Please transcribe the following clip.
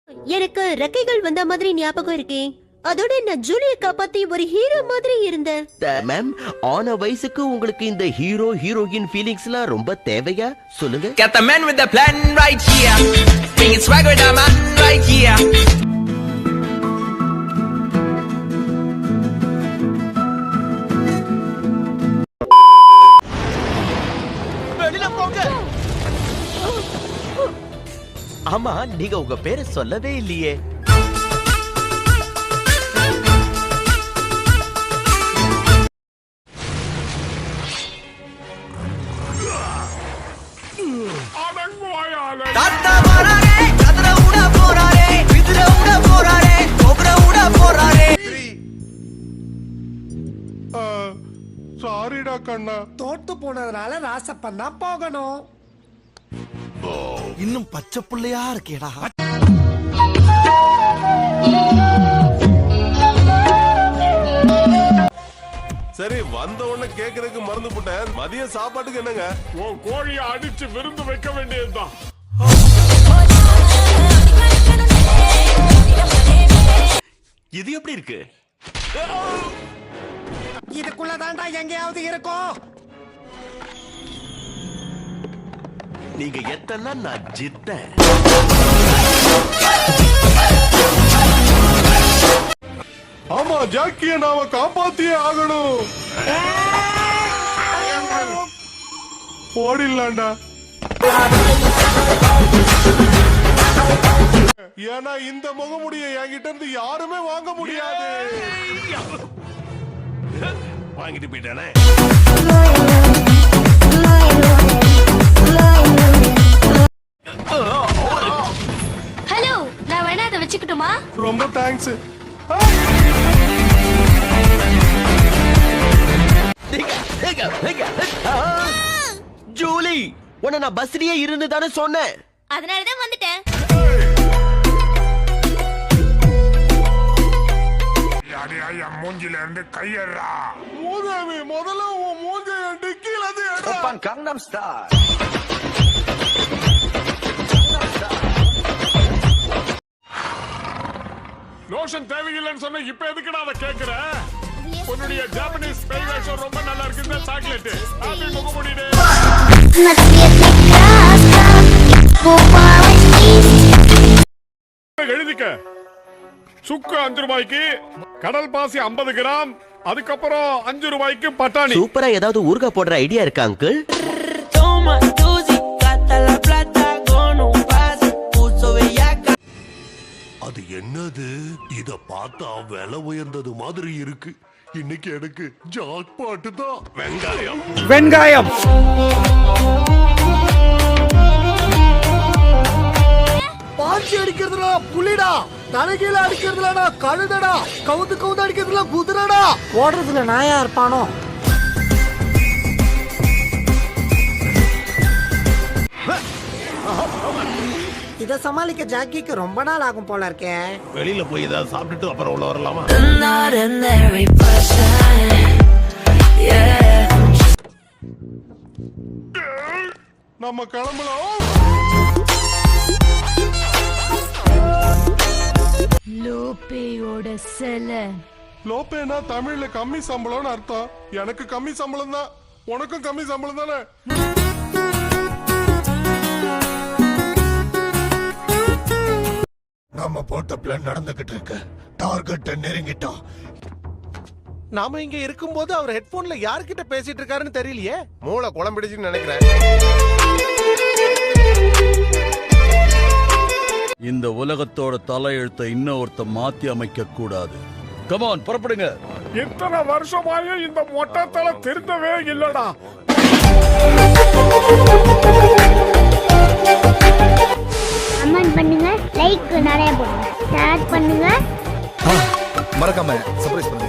எனக்கு ரெக்கைகள் வந்த மாதிரி ஞாபகம் இருக்கே. அதோட நான் ஜூலியை காப்பாத்தி ஒரு ஹீரோ மாதிரி இருந்தேன். மேம், ஆன வயசுக்கு உங்களுக்கு இந்த ஹீரோ ஹீரோயின் ஃபீலிங்ஸ்லாம் ரொம்ப தேவையா சொல்லுங்க. Got the man with the plan right here. Bringing swag with the man right here. வெளியில போங்க. ஆமா, நீங்க உங்க பேரை சொல்லவே இல்லையே. தாத்தா வராரே, கதற உட போறாரே, விதுற உட போறாரே, கொபர உட போறாரே. சாரிடா கண்ணா. தோத்து போனதுனால ராசப்பன் தான் போகணும். இன்னும் பச்சை புள்ளையா இருக்கேடா. சரி, வந்த உடனே கேக்குறதுக்கு மறந்து போட்டேன். மதிய சாப்பாட்டுக்கு என்னங்க? உன் கோழியை அடிச்சு விருந்து வைக்க வேண்டியதுதான். இது எப்படி இருக்கு? இதுக்குள்ளதான்டா எங்கேயாவது இருக்கும். நீங்க எத்தனா நான் ஜித்தேன். ஆமா, ஜாக்கிய நாம காப்பாத்தியே ஆகணும். ஓடிடலாண்டா. ஏன்னா இந்த முகமுடிய என்கிட்ட இருந்து யாருமே வாங்க முடியாது. வாங்கிட்டு போயிட்டானே. ஹலோ, நான் வேணா அதை வச்சுக்கிட்டுமா? ரொம்ப தேங்க்ஸ். ஜூலி, உன்னை நான் பஸ்லயே இருந்து தானே சொன்னேன். அதனாலதான் வந்துட்டேன். மூஞ்சில இருந்து கையறா. மூதேவி, முதல்ல உன் மூஞ்ச டிக்கில இருந்து எடு. Open கங்னம் star. லோஷன் தேவையில்லைன்னு சொன்ன இப்ப எதுக்குடா அதை கேக்குற? உன்னுடைய ஜாப்பனீஸ் பேய் வேஷம் ரொம்ப நல்லா இருக்கு. இந்த சாக்லேட் ஹாப்பி முகமுடிடு. எழுதிக்க. சுக்கு 5 ரூபாய்க்கு, கடல் பாசி 50 கிராம், அதுக்கப்புறம் 5 ரூபாய்க்கு பட்டாணி. சூப்பரா ஏதாவது ஊறுகாய் போடுற ஐடியா இருக்கா அங்கிள்? அது என்னது? இத பார்த்தா விலை உயர்ந்தது மாதிரி இருக்கு. இன்னைக்கு எனக்கு ஜாக்பாட்டு தான். வெங்காயம். வெங்காயம். பாஞ்சி அடிக்கிறதுல புலிடா, தலைகீழ அடிக்கிறதுலடா கழுதடா, கவுந்து கவுந்து அடிக்கிறதுல குதிரடா, ஓடுறதுல நாயா இருப்பானோ. இத சமாளிக்க ஜாக்கிக்கு ரொம்ப நாள் ஆகும் போல இருக்கே. வெளியில போய் ஏதாவது சாப்பிட்டுட்டு அப்புறம் உள்ள வரலாமா? நம்ம கிளம்பலாம். லோபேயோட செல. லோப்பேனா தமிழ்ல கம்மி சம்பளம்னு அர்த்தம். எனக்கு கம்மி சம்பளம் தான், உனக்கும் கம்மி சம்பளம் தானே. நம்ம போட்ட பிளான் நடந்துகிட்டு இருக்கு. டார்கெட் நெருங்கிட்டோம். நாம இங்க இருக்கும்போது அவர் ஹெட்போன்ல யார்கிட்ட பேசிட்டு இருக்காருன்னு தெரியலையே. மூளை குழம்பிடுச்சுன்னு நினைக்கிறேன். இந்த உலகத்தோட தலையெழுத்தை இன்னொருத்த மாத்தி அமைக்க கூடாது. கமான், புறப்படுங்க. இத்தனை வருஷமாயும் இந்த மொட்டை தலை திருந்தவே இல்லடா. கமெண்ட் பண்ணுங்க, லைக் நிறைய போடுங்க, ஷேர் பண்ணுங்க, மறக்காம சர்ப்ரைஸ் பண்ணுங்க.